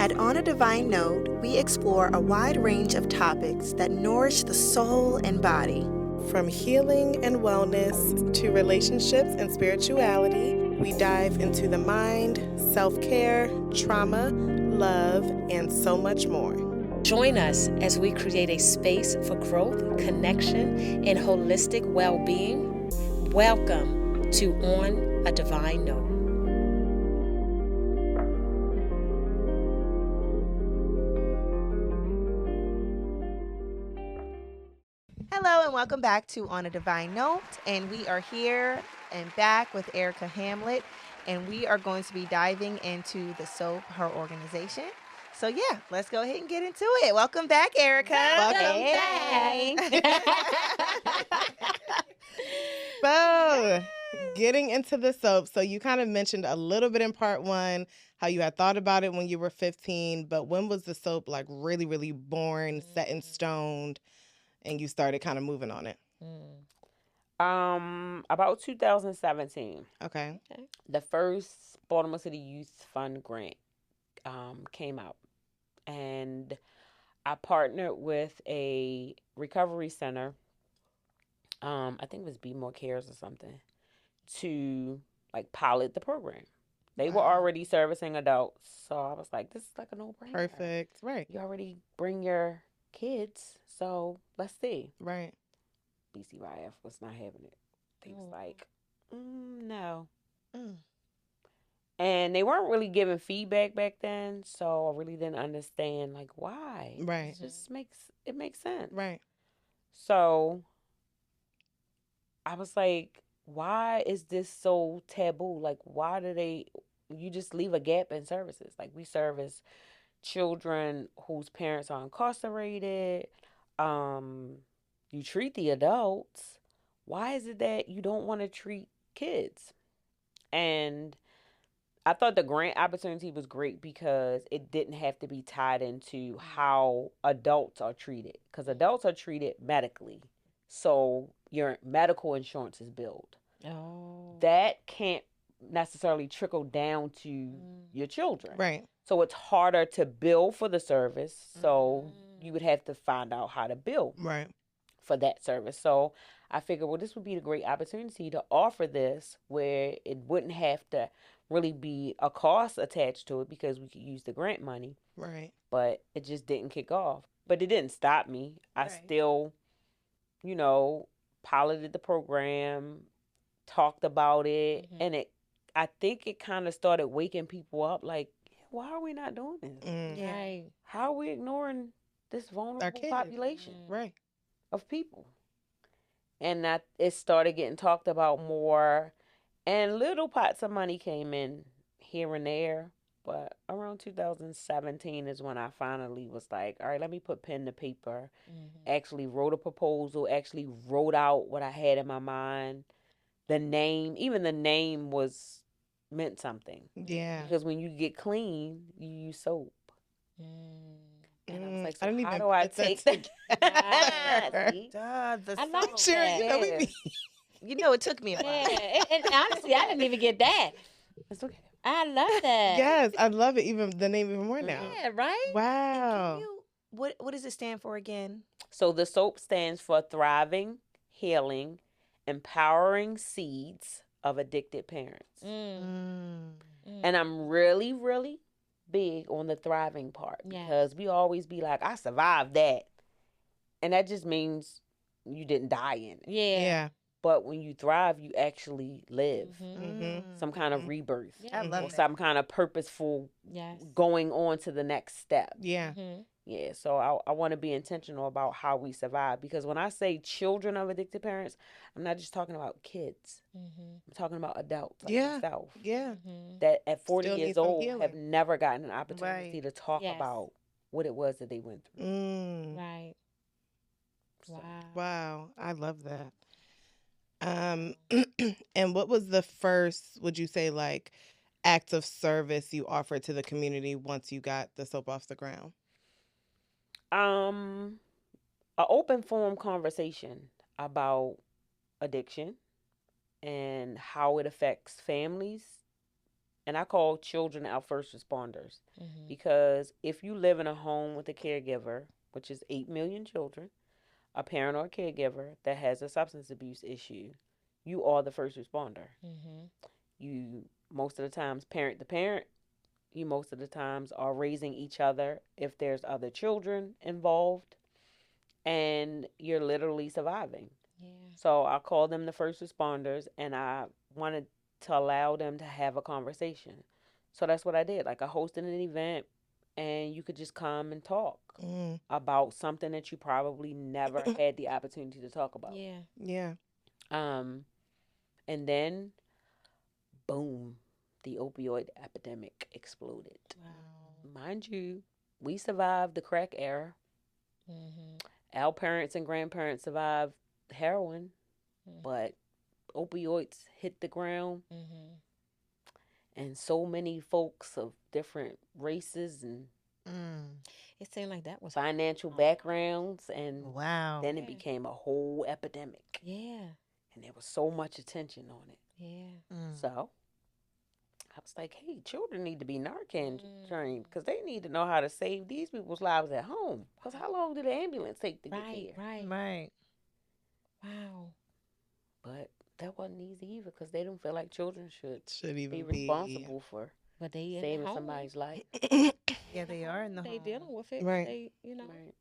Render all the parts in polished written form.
At On a Divine Note, we explore a wide range of topics that nourish the soul and body. From healing and wellness to relationships and spirituality, we dive into the mind, self-care, trauma, love, and so much more. Join us as we create a space for growth, connection, and holistic well-being. Welcome to On a Divine Note. Hello and welcome back to On a Divine Note, and we are here and back with Erica Hamlett, and we are going to be diving into the S.O.A.P, her organization. So yeah, let's go ahead and get into it. Welcome back, Erica. Welcome back. So, getting into the S.O.A.P. So you kind of mentioned a little bit in part one how you had thought about it when you were 15, but when was the S.O.A.P like really born, set in stone, and you started kind of moving on it? About 2017. Okay. The first Baltimore City Youth Fund grant came out, and I partnered with a recovery center. I think it was Be More Cares or something, to like pilot the program. They were already servicing adults, so I was like, this is like a no-brainer. Perfect. Right. You already bring your kids, so let's see. Right. BCYF was not having it. They was like, no. And they weren't really giving feedback back then, so I really didn't understand like why. Right. It just makes sense. Right. So I was like, why is this so taboo? Like, why do you just leave a gap in services? Like, we service children whose parents are incarcerated. You treat the adults. Why is it that you don't want to treat kids? And I thought the grant opportunity was great because it didn't have to be tied into how adults are treated. Because adults are treated medically. So your medical insurance is billed. Oh. That can't necessarily trickle down to your children. Right. So it's harder to bill for the service. So you would have to find out how to bill for that service. So I figured, well, this would be a great opportunity to offer this where it wouldn't have to really be a cost attached to it because we could use the grant money. Right. But it just didn't kick off. But it didn't stop me. I still, piloted the program, talked about it, and I think it kind of started waking people up like, why are we not doing this? Right. How are we ignoring this vulnerable population of people? And it started getting talked about more, and little pots of money came in here and there. But around 2017 is when I finally was like, all right, let me put pen to paper. Actually wrote a proposal, actually wrote out what I had in my mind. The name meant something. Yeah. Because when you get clean, you use soap. And I was like, so how do I take that? I like that. It took me a while. And honestly, I didn't even get that. It's okay. I love that. Yes, I love it. Even the name even more now. Yeah, right? Wow. What does it stand for again? So the S.O.A.P stands for Thriving, Healing, Empowering Seeds of Addicted Parents. And I'm really, really big on the thriving part because we always be like, I survived that. And that just means you didn't die in it. Yeah. But when you thrive, you actually live. Some kind of rebirth. I love or that. some kind of purposeful going on to the next step. Yeah. Yeah, so I want to be intentional about how we survive. Because when I say children of addicted parents, I'm not just talking about kids. I'm talking about adults like myself. Yeah. That at 40 Still need years some old healing. have never gotten an opportunity to talk about what it was that they went through. Right. So. Wow. I love that. And what was the first, would you say, like, act of service you offered to the community once you got the S.O.A.P off the ground? An open forum conversation about addiction and how it affects families and I call children our first responders, Mm-hmm. because if you live in a home with a caregiver, which is 8 million children, a parent or a caregiver that has a substance abuse issue, you are the first responder. Mm-hmm. You, most of the times, parent the parent. You, most of the times, are raising each other if there's other children involved, and you're literally surviving. Yeah. So I call them the first responders, and I wanted to allow them to have a conversation. So that's what I did. Like, I hosted an event, and you could just come and talk about something that you probably never had the opportunity to talk about. Yeah. Yeah. And then, boom, the opioid epidemic exploded. Wow. Mind you, we survived the crack era. Mm-hmm. Our parents and grandparents survived heroin, but opioids hit the ground, Mm-hmm. and so many folks of different races and It seemed like that was financial backgrounds, and Wow. then it became a whole epidemic, Yeah. and there was so much attention on it. Yeah. So I was like, hey, children need to be Narcan trained, because they need to know how to save these people's lives at home. Because how long did the ambulance take to get Right. there? Right. Right. Wow. But that wasn't easy either, because they don't feel like children should even be responsible for But they in saving the home. somebody's life. Yeah, they are in the They home. dealing with it. Right. They, you know. Right.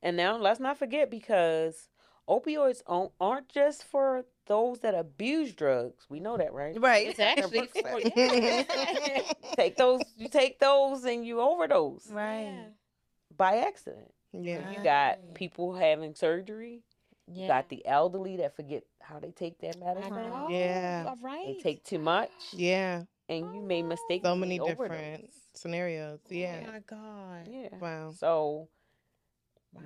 And now let's not forget, because opioids aren't just for those that abuse drugs. We know that, right? Right. It's actually for You take those and you overdose Right. by accident. Yeah. You got people having surgery. Yeah. You got the elderly that forget how they take their medicine. Oh, Yeah. all right. They take too much, Yeah. and you may mistake So many different scenarios. Yeah. Oh my God. Yeah. Wow. So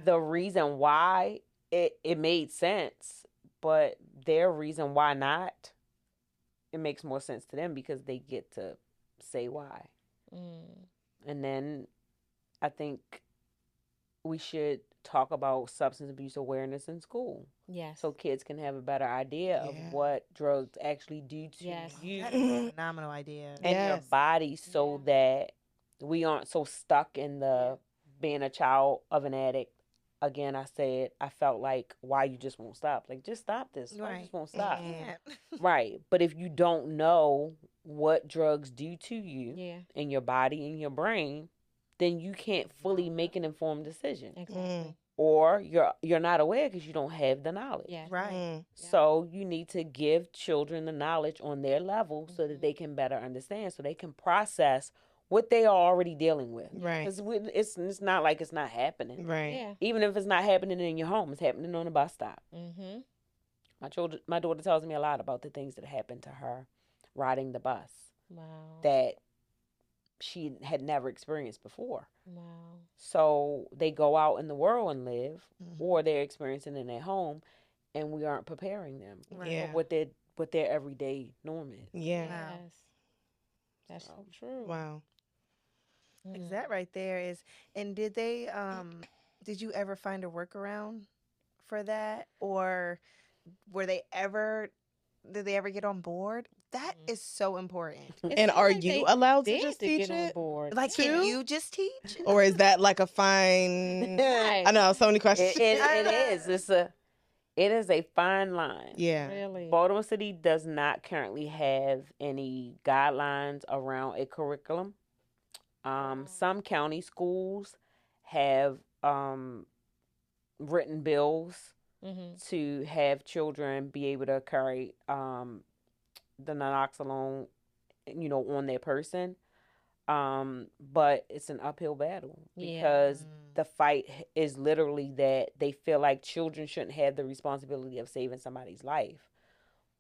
the reason why it made sense, but their reason why not, it makes more sense to them, because they get to say why. And then I think we should talk about substance abuse awareness in school, Yes. so kids can have a better idea of what drugs actually do to you That is a phenomenal idea. and your body, so that we aren't so stuck in the being a child of an addict. Again, I said, I felt like, why you just won't stop? Like, just stop this. Why you just won't stop? Right. But if you don't know what drugs do to you in your body and your brain, then you can't fully make an informed decision. Exactly. Or you're not aware because you don't have the knowledge. Yeah. Right. So you need to give children the knowledge on their level, so that they can better understand, so they can process what they are already dealing with. Right. Because it's not like it's not happening. Right. Yeah. Even if it's not happening in your home, it's happening on a bus stop. Mm-hmm. My daughter tells me a lot about the things that happened to her riding the bus. Wow. That she had never experienced before. Wow. So they go out in the world and live, or they're experiencing it in their home, and we aren't preparing them for what their everyday norm is. Yeah. Wow. Yes. That's so true. Wow. Is that right there is, and did they did you ever find a workaround for that, or did they ever get on board? That is so important. And are you allowed to just teach get it? on board? Like, can you just teach? Or is that like a fine? I know, so many questions. It is a fine line. Yeah. Really? Baltimore City does not currently have any guidelines around a curriculum. Some county schools have written bills to have children be able to carry the naloxone, on their person. But it's an uphill battle, because the fight is literally that they feel like children shouldn't have the responsibility of saving somebody's life.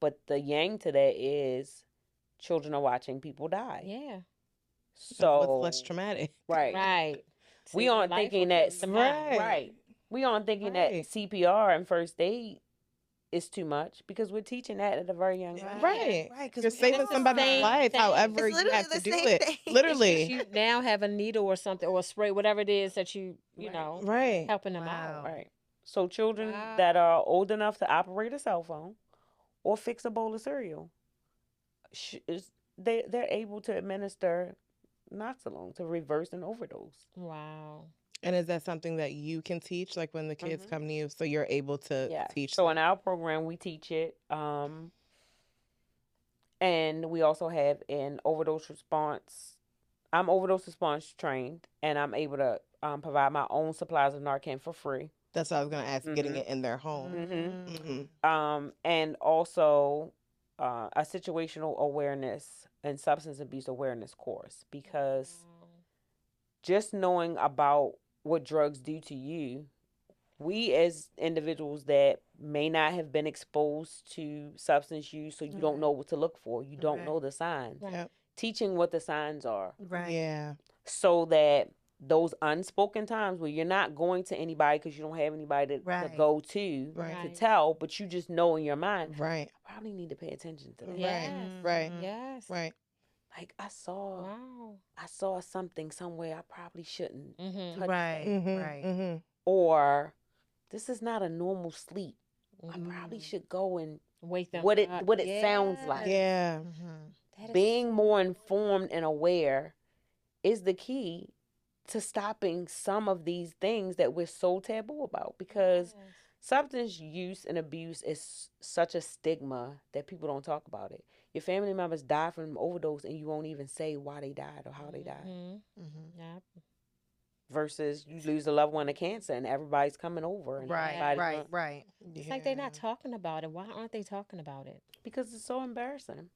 But the yang to that is children are watching people die. Yeah. So what's less traumatic? Right. Right. We aren't thinking that. Right. We aren't thinking that CPR and first aid is too much, because we're teaching that at a very young age. Right. Right. You're saving somebody's life, however you have to do it. Literally. You now have a needle or something, or a spray, whatever it is that you know, Right. helping them out. Right. So children that are old enough to operate a cell phone or fix a bowl of cereal they're able to administer Naloxone to reverse an overdose. Wow. And is that something that you can teach, like when the kids Mhm. come to you, so you're able to Yeah. teach So them? in our program, we teach it. And we also have an overdose response. I'm overdose response trained, and I'm able to provide my own supplies of Narcan for free. That's what I was going to ask, getting it in their home. And also a situational awareness and substance abuse awareness course, because just knowing about what drugs do to you, we as individuals that may not have been exposed to substance use, so you don't know what to look for, you don't know the signs. Yep. Teaching what the signs are, Yeah. so that those unspoken times where you're not going to anybody because you don't have anybody to go to to tell, but you just know in your mind, Right. I probably need to pay attention to that. Yes. Right. Yes. Right. Like I saw Wow. something somewhere I probably shouldn't Mm-hmm. touch that. Mm-hmm. Or this is not a normal sleep. I Mm-hmm. probably should go and Wake them what up. it sounds like. Yeah. That is Being so more informed and aware is the key to stopping some of these things that we're so taboo about, because substance use and abuse is such a stigma that people don't talk about it. Your family members die from overdose and you won't even say why they died or how they died. Yep. Versus you lose a loved one to cancer and everybody's coming over. And everybody's Right. It's like they're not talking about it. Why aren't they talking about it? Because it's so embarrassing.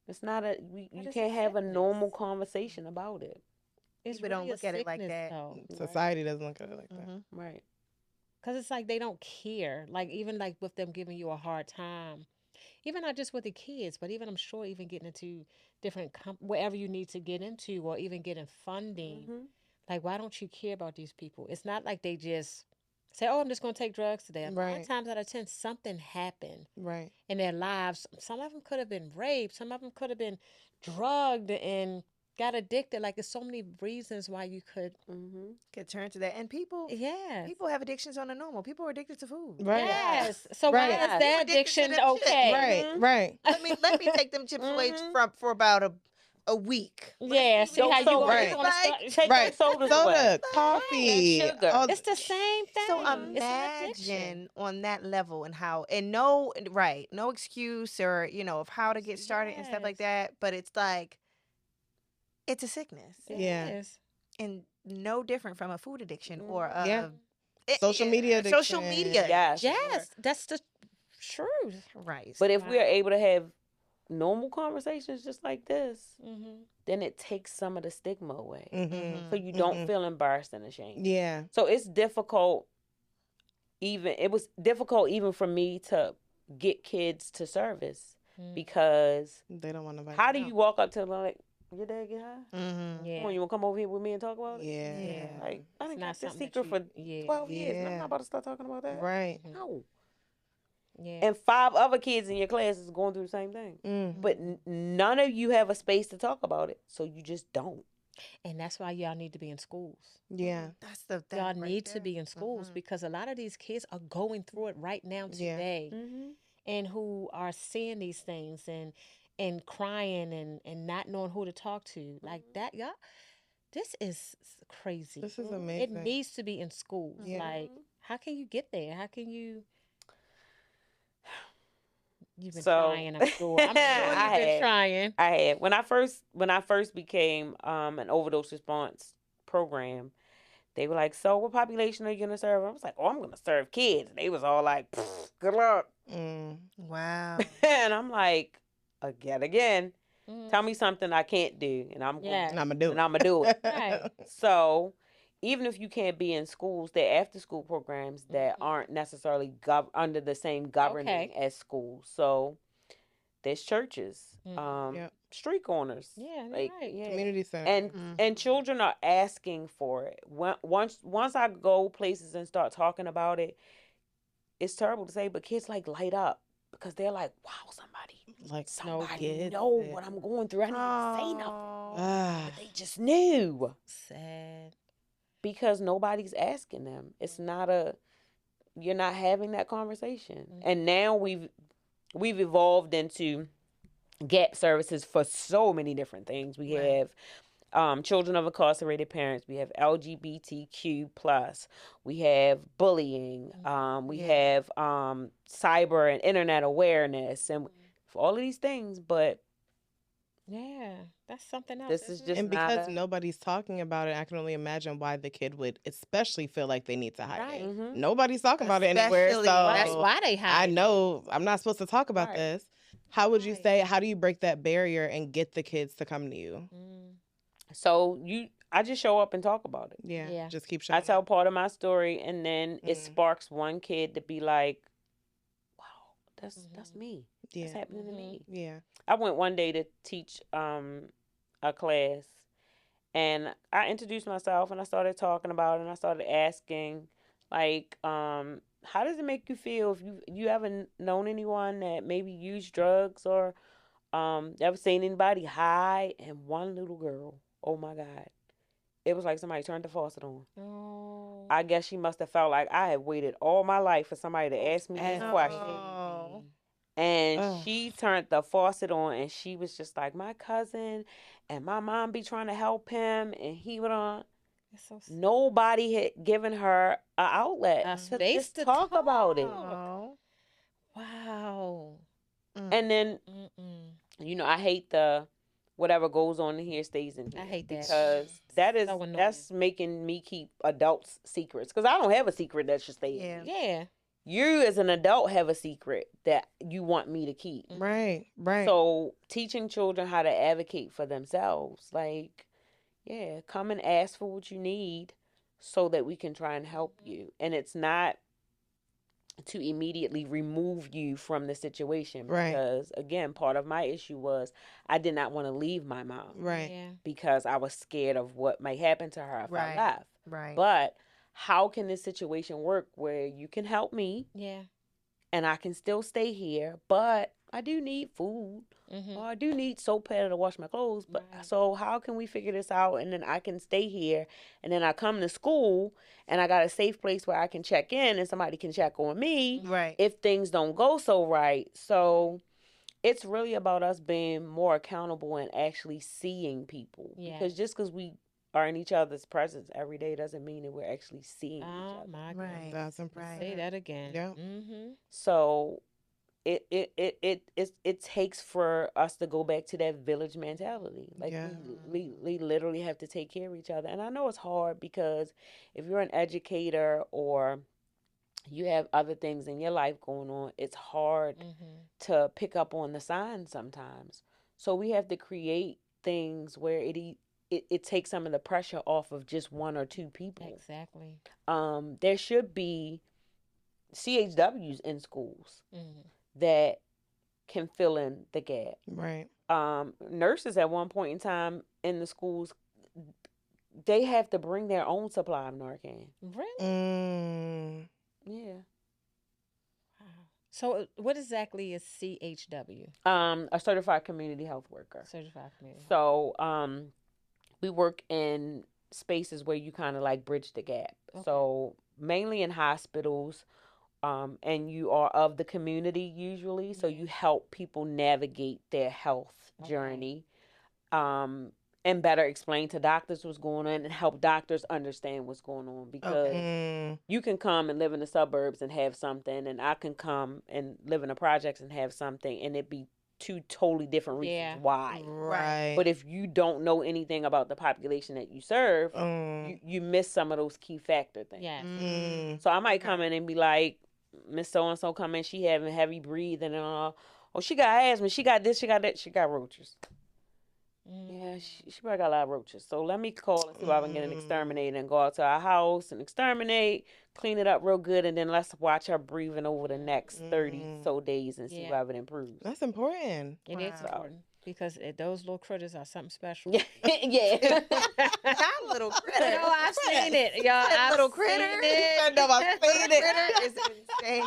It's not you But it's can't a have a sickness. normal conversation about it. It's People don't really a look at it like sickness, that. though. Society doesn't look at it like that. Right. Because it's like they don't care. Like, even like with them giving you a hard time, even not just with the kids, but even I'm sure even getting into different wherever you need to get into, or even getting funding. Like, why don't you care about these people? It's not like they just say, "Oh, I'm just going to take drugs today." Right. 9 times out of 10, something happened Right. in their lives. Some of them could have been raped. Some of them could have been drugged and got addicted. Like, there's so many reasons why you could Could turn to that. And people have addictions on the normal. People are addicted to food. Right. Yes. So Right. why is their Addicted to addiction them chips. okay? Right. Let me take them chips away for about a week. Yeah, see how you going Right. to Take Right. sodas away. Soda, coffee, And sugar. all It's the same thing. So It's an addiction. imagine on that level and no excuse or of how to get started and stuff like that. But it's like it's a sickness. Yeah. Yes. And no different from a food addiction or Social media addiction. Social media. Yes. Yes, that's the truth. Right. But if we are able to have normal conversations just like this, then it takes some of the stigma away. So you don't feel embarrassed and ashamed. Yeah. So it's difficult. It was difficult even for me to get kids to service because they don't want to. How do you walk up to them like, your dad get high? Yeah. Come on, you want to come over here with me and talk about it? Yeah. Like, I didn't not keep this something that secret for you- 12 years. And I'm Yeah. not about to start talking about that. Right. No. Yeah. And 5 other kids in your class is going through the same thing. But none of you have a space to talk about it. So you just don't. And that's why y'all need to be in schools. Yeah. Y'all need to be in schools because a lot of these kids are going through it right now today, and who are seeing these things and crying and not knowing who to talk to like that. Y'all, this is crazy. This is amazing. It needs to be in schools. Yeah. Like, how can you get there? How can you? You've been So- trying, I'm sure. I'm sure you've been trying. I had when I first became an overdose response program, they were like, "So what population are you gonna serve?" I was like, "Oh, I'm gonna serve kids." And they was all like, "Good luck." Wow. And I'm like, again, tell me something I can't do, and I'm Yeah. And I'm gonna do it. and I'm gonna do it. Right. So even if you can't be in schools, there are after school programs that aren't necessarily under the same governing as schools. So there's churches, street corners, Yeah, you're like, right. Yeah. Community center. and children are asking for it. Once I go places and start talking about it, it's terrible to say, but kids like light up because they're like, "Wow, somebody know what I'm going through. I didn't even say nothing, but they just knew." Sad. Because nobody's asking them. It's not you're not having that conversation. And now we've evolved into gap services for so many different things. We Right. have children of incarcerated parents. We have LGBTQ plus. We have bullying. We Yeah. have cyber and internet awareness, and for all of these things. But Yeah, that's something else. this is Isn't it? just And not because a nobody's talking about it, I can only imagine why the kid would especially feel like they need to hide Right. it. Mhm. Nobody's talking about it anywhere. Especially- That's So why they hide. I know I'm not supposed to talk about Right. this. How would you Right. say, how do you break that barrier and get the kids to come to you? So I just show up and talk about it. Yeah. Yeah. Just keep I showing tell up. part of my story, and then it Mhm. sparks one kid to be like, "Wow, that's me. That's Yeah. happening to me." Yeah. I went one day to teach a class, and I introduced myself, and I started talking about it, and I started asking, like, how does it make you feel if you ever known anyone that maybe used drugs or ever seen anybody high? And one little girl, oh my God, it was like somebody turned the faucet on. Oh. I guess she must have felt like I had waited all my life for somebody to ask me this question. Oh. And Ugh. she turned the faucet on, and she was just like, my cousin and my mom be trying to help him, and he went on. It's so sad. Nobody had given her an outlet A to space just to talk about it. Oh. Wow. And then, Mm-mm. I hate the whatever goes on in here stays in here. I hate that. Because that is So annoying. that's making me keep adults' secrets. Because I don't have a secret that should stay in Yeah. here. Yeah. You as an adult have a secret that you want me to keep. Right. Right. So teaching children how to advocate for themselves, like, yeah, come and ask for what you need so that we can try and help you. And it's not to immediately remove you from the situation. Right. Because again, part of my issue was I did not want to leave my mom Right. Yeah. because I was scared of what might happen to her if I Right. left. Right. But how can this situation work where you can help me Yeah. and I can still stay here, but I do need food or I do need soap pad to wash my clothes. But Right. so how can we figure this out? And then I can stay here, and then I come to school and I got a safe place where I can check in and somebody can check on me Right. if things don't go so right. So it's really about us being more accountable and actually seeing people. Yeah. Because just because we are in each other's presence every day doesn't mean that we're actually seeing each Oh other. my Right. God. That's Say impressive. that again. Yeah. Mm-hmm. So it takes for us to go back to that village mentality. Like Yeah. we literally have to take care of each other. And I know it's hard because if you're an educator or you have other things in your life going on, it's hard to pick up on the signs sometimes. So we have to create things where it takes some of the pressure off of just one or two people. Exactly. There should be CHWs in schools Mm-hmm. that can fill in the gap. Right. Nurses at one point in time in the schools, they have to bring their own supply of Narcan. Really? Mm. Yeah. Wow. So what exactly is CHW? A certified community health worker. Certified community. So we work in spaces where you kind of like bridge the gap. Okay. So mainly in hospitals, and you are of the community usually, so you help people navigate their health journey, and better explain to doctors what's going on and help doctors understand what's going on, because you can come and live in the suburbs and have something, and I can come and live in the projects and have something, and it be two totally different reasons why. Right. But if you don't know anything about the population that you serve, you miss some of those key factor things. Yes. So I might come in and be like, Miss So-and-so come in, she having heavy breathing and all. Oh, she got asthma, she got this, she got that, she got roaches. Yeah, she probably got a lot of roaches. So let me call and see if I can get an exterminator and go out to our house and exterminate, clean it up real good, and then let's watch her breathing over the next 30 so days and see if it improves. That's important. It is important because those little critters are something special. Yeah. That little critter. No, I've seen it. Y'all, I've little seen critter. it. I know I've seen it. Critter is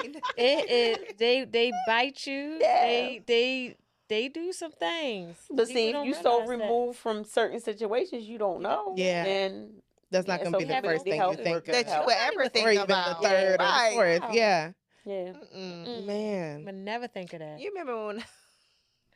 insane. It is. They bite you. Yeah. They do some things. But People see, if don't you so realize that. removed from certain situations you don't know, Yeah. then That's not going to be the first thing you think That you would ever or think even about. the third or Right. the fourth. Yeah. yeah. Mm-mm. Man. Would never think of that. You remember when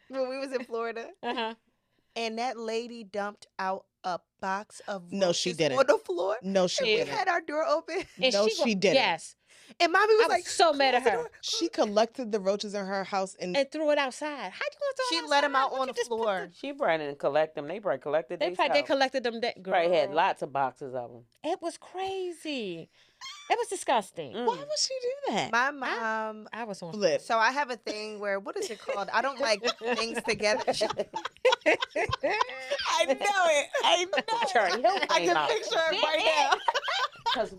when we was in Florida, and that lady dumped out a box of No, she roaches didn't. on the floor. No, she And we didn't. had our door open. And No, she didn't. Yes. And mommy was I was like, so mad at "Close the her." door." She collected the roaches in her house and And threw it outside. How you gonna throw She it outside? let 'em out What, on you the just put floor. She probably didn't collect them. They probably collected They themselves. collected them. That girl. Probably had lots of boxes of them. It was crazy. It was disgusting. why would she do that? My mom. I was on Flip. So I have a thing where, what is it called? I don't like things together. I know it. I know it. Cherry Hill I came can out. picture it right now. 'Cause-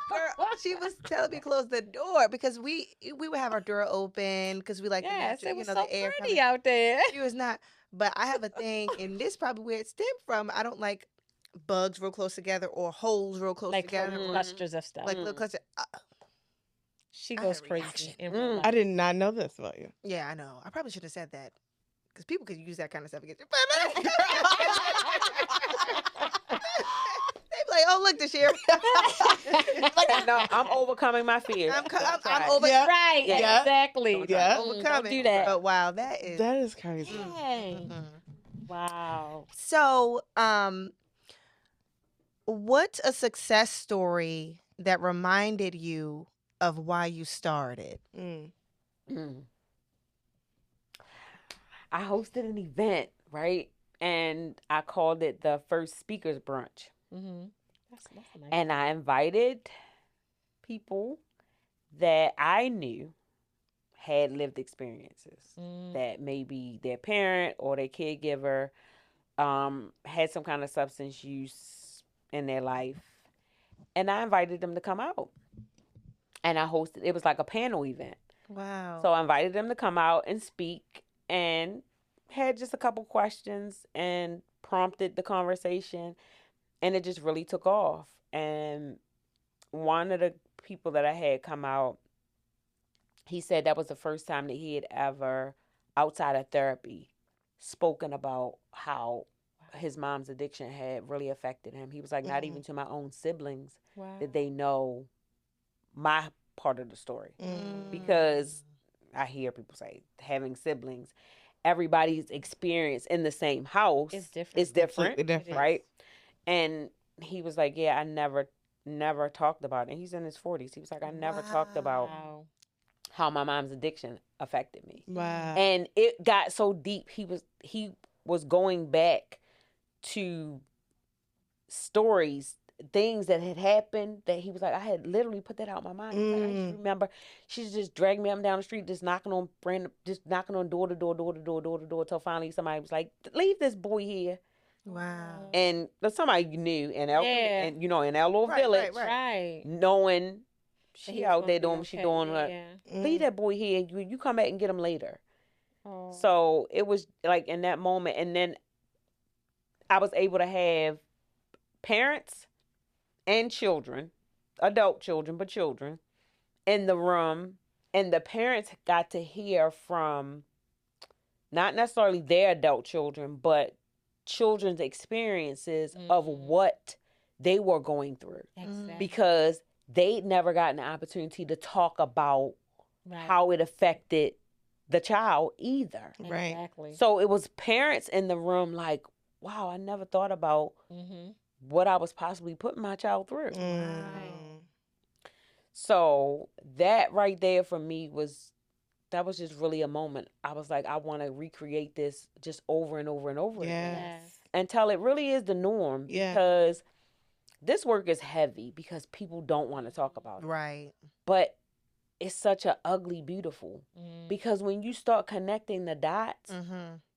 Girl, she was telling me to close the door because we would have our door open because we like the Yes, natural, it was the so air pretty coming. out there. She was not. But I have a thing, and this probably where it stemmed from. I don't like bugs real close together or holes real close Like together. Or, clusters of stuff. like little clusters. She I goes had a crazy. reaction. In real life. I did not know this about you. Yeah, I know. I probably should have said that because people could use that kind of stuff against you. They be like, "Oh, look, this year." no, I'm overcoming my fears. I'm over. Yeah. Right. Yeah. Exactly. Yeah. Don't Overcoming. do that. But wow, that is. That is crazy. Dang. Mhm. Wow. So, what's a success story that reminded you of why you started? Mm. I hosted an event, right? And I called it the First Speakers Brunch. Mm-hmm. That's a nice. And I invited people that I knew had lived experiences, that maybe their parent or their caregiver had some kind of substance use in their life. And I invited them to come out. And I hosted, it was like a panel event. Wow. So I invited them to come out and speak and had just a couple questions and prompted the conversation. And it just really took off. And one of the people that I had come out, he said that was the first time that he had ever, outside of therapy, spoken about how his mom's addiction had really affected him. He was like, not even to my own siblings did they know my part of the story. Because I hear people say having siblings, everybody's experience in the same house is different, Completely different. right? And he was like, yeah, I never talked about it. And he's in his 40s. He was like, I never talked about how my mom's addiction affected me. Wow. And it got so deep. He was going back to stories, things that had happened that he was like, I had literally put that out of my mind. He was like, I just remember she just dragged me up and down the street, just knocking on door to door till finally somebody was like, leave this boy here. Wow. And somebody knew in our little Right, village, Right. knowing she He was out gonna there be doing what she okay. doing. Like, Yeah. leave that boy here. You come back and get him later. Oh. So it was like in that moment, and then I was able to have parents and children, adult children, but children in the room, and the parents got to hear from not necessarily their adult children, but children's experiences of what they were going through. Exactly. Because they'd never gotten the opportunity to talk about how it affected the child either. Right. Exactly. So it was parents in the room like, wow, I never thought about what I was possibly putting my child through. So that right there for me was just really a moment. I was like, I want to recreate this just over and over and over again. Yes. Until it really is the norm. Yeah. Because this work is heavy because people don't want to talk about it. Right. But it's such a ugly beautiful. Because when you start connecting the dots,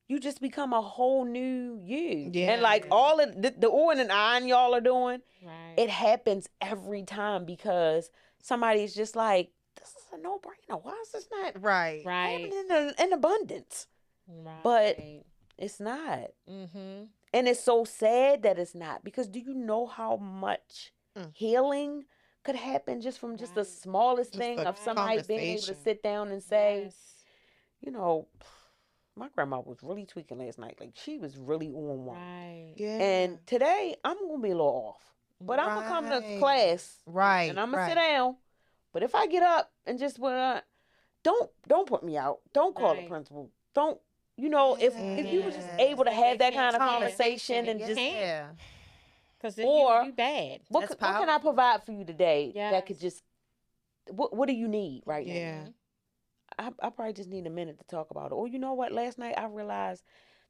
you just become a whole new you. Yeah. And like all of the ooh and ahhing y'all are doing, Right. it happens every time because somebody's just like, this is a no-brainer. Why is this not Right. happening in abundance? Right. But it's not. Mm-hmm. And it's so sad that it's not. Because do you know how much healing could happen just from just the smallest Just thing the of somebody being able to conversation. sit down and say, Yes. you know, my grandma was really tweaking last night. Like, she was really on one. Right. Yeah. And today, I'm going to be a little off. But I'm going to come to Right. class. Right. And I'm going to sit down. But if I get up and just don't put me out. Don't call the Right. principal. don't, if you were just able to have that kind of conversation and just, because then or you bad. what can I provide for you today that could Yes. just, what do you need right now? Yeah. I probably just need a minute to talk about it. Or you know what? Last night I realized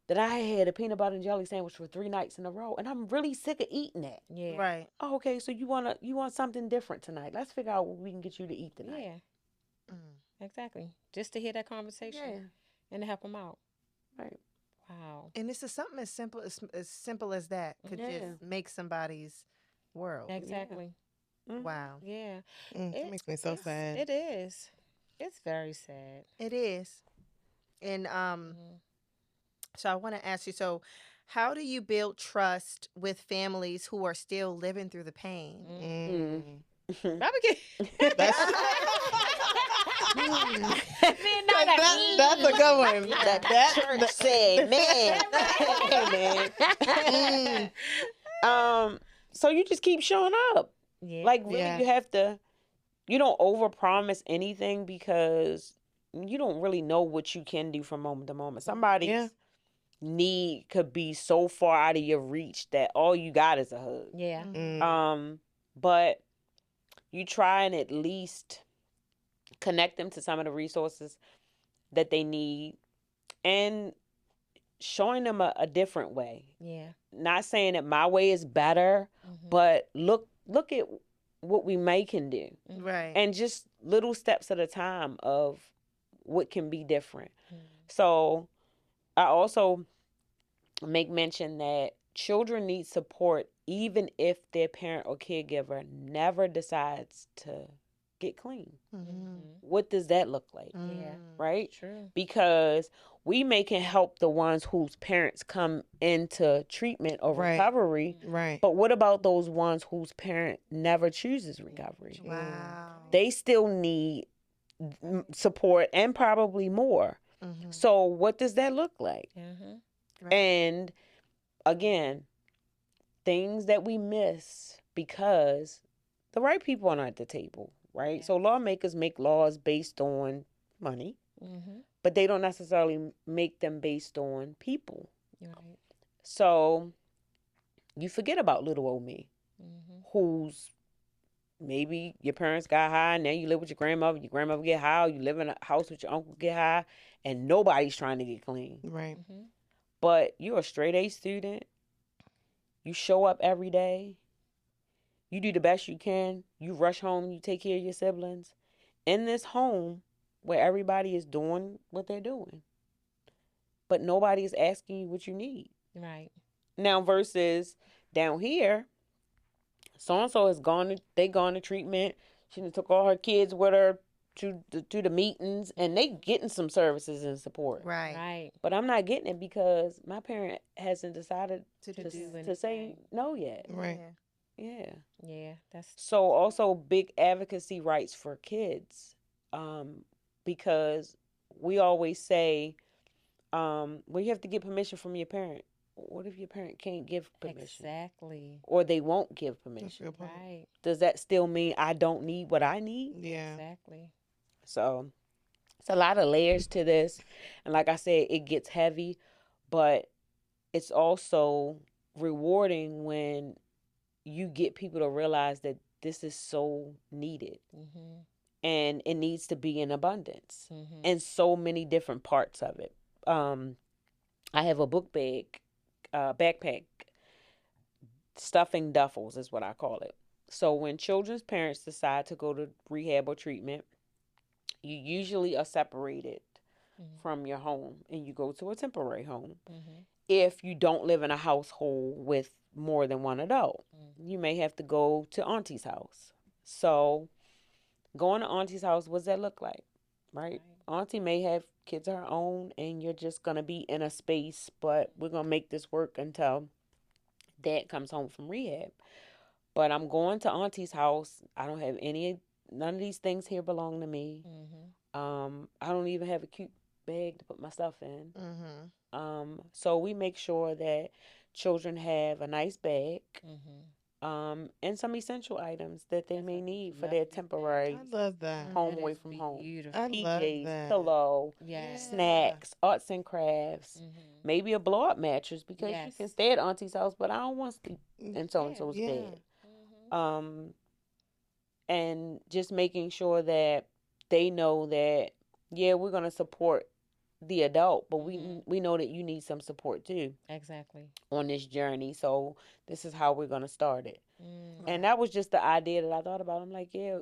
that I had a peanut butter and jelly sandwich for 3 nights in a row, and I'm really sick of eating that. Yeah. Right. Oh, okay. So you want something different tonight? Let's figure out what we can get you to eat tonight. Yeah. Exactly. Just to hear that conversation and to help them out. Right. Wow. And it's something as simple as that could just make somebody's world. Exactly. Wow. Yeah. It makes me so sad. It is. It's very sad. It is. And so I want to ask you, so how do you build trust with families who are still living through the pain? That's a good one. That church said, man. So you just keep showing up. Yeah. Like really, you have to. You don't overpromise anything because you don't really know what you can do from moment to moment. Somebody's need could be so far out of your reach that all you got is a hug. Yeah. But you try and at least connect them to some of the resources that they need and showing them a different way. Yeah. Not saying that my way is better, but look at what we can do. Right. And just little steps at a time of what can be different. So I also make mention that children need support even if their parent or caregiver never decides to get clean. What does that look like? Yeah. Right? True. Because we can help the ones whose parents come into treatment or recovery. Right. But what about those ones whose parent never chooses recovery? Wow. They still need support and probably more. So what does that look like? Right. And again, things that we miss because the right people aren't at the table, right? So lawmakers make laws based on money, but they don't necessarily make them based on people. Right. So you forget about little old me, who's maybe your parents got high, now you live with your grandmother get high, or you live in a house with your uncle get high, and nobody's trying to get clean. Right. But you're a straight A student. You show up every day. You do the best you can. You rush home. You take care of your siblings. In this home where everybody is doing what they're doing. But nobody is asking you what you need. Right. Now versus down here, so-and-so has gone to treatment. She done took all her kids with her to the meetings, and they getting some services and support. Right. Right. But I'm not getting it because my parent hasn't decided To to say no yet. Right. Yeah. Yeah. That's So also big advocacy rights for kids, because we always say, well, you have to get permission from your parent. What if your parent can't give permission? exactly Or they won't give permission? right. Does that still mean I don't need what I need? Yeah. Exactly. So it's a lot of layers to this. And like I said, it gets heavy, but it's also rewarding when you get people to realize that this is so needed and it needs to be in abundance and so many different parts of it. I have a book bag, backpack, stuffing duffels is what I call it. So when children's parents decide to go to rehab or treatment, you usually are separated from your home and you go to a temporary home. If you don't live in a household with more than one adult, you may have to go to auntie's house. So going to auntie's house, what does that look like? Right? Auntie may have kids of her own and you're just going to be in a space, but we're going to make this work until dad comes home from rehab. But I'm going to auntie's house. I don't have none of these things here belong to me. I don't even have a cute bag to put my stuff in. So we make sure that children have a nice bag. and some essential items that they That's may a need for their lovely temporary I love that. home That away is from home. beautiful. I love PJs, that. pillow, Yes. snacks, arts and crafts, Mm-hmm. maybe a blow up mattress because you Yes. can stay at auntie's house, but I don't want to sleep in so and Yeah. so's Yeah. bed. Mm-hmm. And just making sure that they know that, yeah, we're gonna support the adult, but we know that you need some support too Exactly. on this journey. So this is how we're gonna start it. Mm. And that was just the idea that I thought about. I'm like, yeah,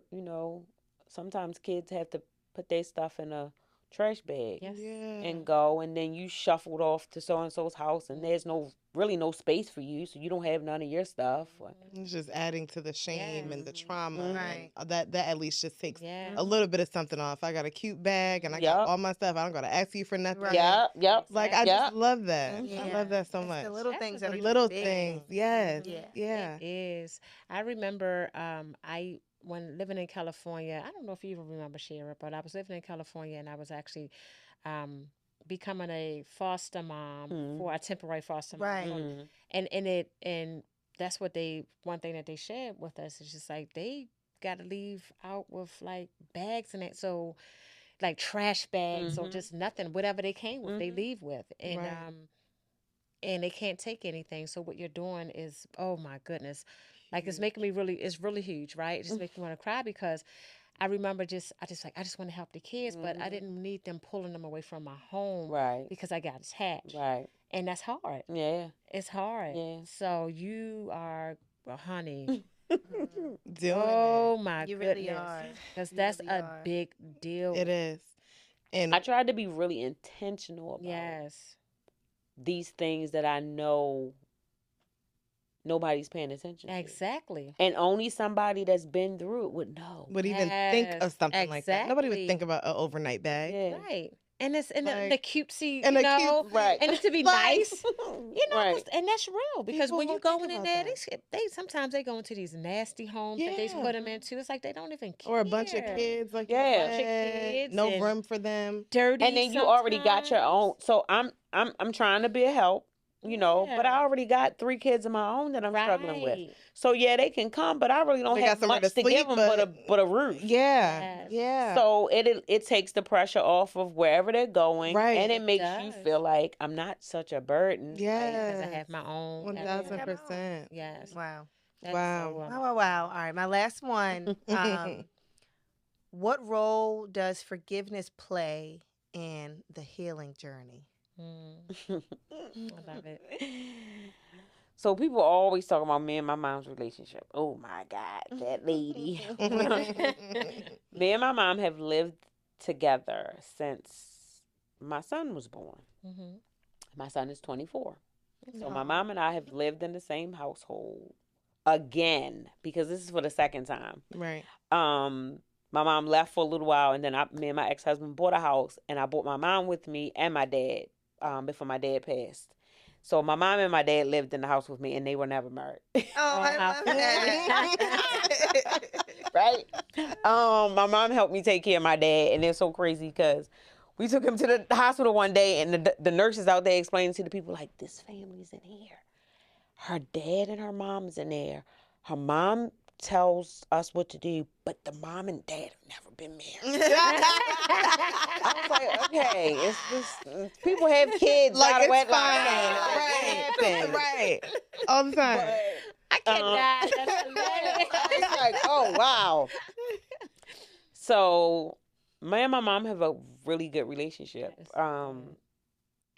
sometimes kids have to put their stuff in a trash bag Yes. Yeah. and go, and then you shuffled off to so and so's house, and there's really no space for you, so you don't have none of your stuff. It's just adding to the shame and the trauma. Mhm. Right. And that at least just takes Yeah. a little bit of something off. I got a cute bag and I got Yup. all my stuff. I don't gotta ask you for nothing. Right. Yep. Like I Yep. just love that. I Yeah. love that so It's much. the little That's things a that The are big just little big. things. Yes. Yeah. Yeah. It is. I remember I when living in California, I don't know if you even remember Shara, but I was living in California and I was actually um, becoming a foster mom for a temporary foster mom. Right. For- and that's what one thing that they shared with us is just like they got to leave out with like bags and that. So like trash bags or just nothing, whatever they came with, they leave with. And Right. and they can't take anything. So what you're doing is, oh my goodness, like it's making me it's really huge, right? It just makes me want to cry because I remember I just want to help the kids, but I didn't need them pulling them away from my home, Right. because I got attached, Right. and that's hard. Yeah. It's hard. Yeah. So you are, well, honey. Doing Oh my You goodness, really are. because You that's really a are. big deal. it is. And I tried to be really intentional about Yes. these things that I know nobody's paying attention to. Exactly. And only somebody that's been through it would know. would even think of Yes, something like that. Nobody would exactly. think about an overnight bag. Yeah. Right. And it's and the Like- cutesy, and you the know, cute- Right. and it to be Like- nice, you know, Right. and that's real because People when you won't go think in about there, that. they sometimes they go into these nasty homes that they Yeah. put them into. It's like they don't even care. Or a bunch of kids, like you Yeah. Bunch of said, kids no and room for them. dirty. And then you already got your sometimes. own. So I'm trying to be a help, but I Yeah. already got 3 kids of my own that I'm struggling with. Right. So yeah, they can come, but I really don't They got have somewhere much to to give sleep, them but- but a roof. Yeah. Yes. Yeah. So it takes the pressure off of wherever they're going, Right. and it It makes you does. feel like I'm not such a burden. Yeah. Because I have my own. 1000%. Yes. Wow. That's Wow. so, Wow. All right. My last one. What role does forgiveness play in the healing journey? I love it. So people always talk about me and my mom's relationship. Oh my God, that lady. Me and my mom have lived together since my son was born. Mm-hmm. My son is 24. So my mom and I have lived in the same household again because this is for the second time. Right. My mom left for a little while, and then me and my ex-husband bought a house, and I brought my mom with me and my dad before my dad passed. So my mom and my dad lived in the house with me, and they were never married. Oh, I how love that. Right? My mom helped me take care of my dad, and it's so crazy because we took him to the hospital one day, and the nurses out there explaining to the people, like, this family's in here. Her dad and her mom's in there. Her mom tells us what to do, but the mom and dad have never been married. I was like, okay, it's just people have kids Like, out of it's wedlock. fine. Right. Right. Right. All the time. I cannot. That's hilarious. It's like, oh wow. So, me and my mom have a really good relationship. Yes.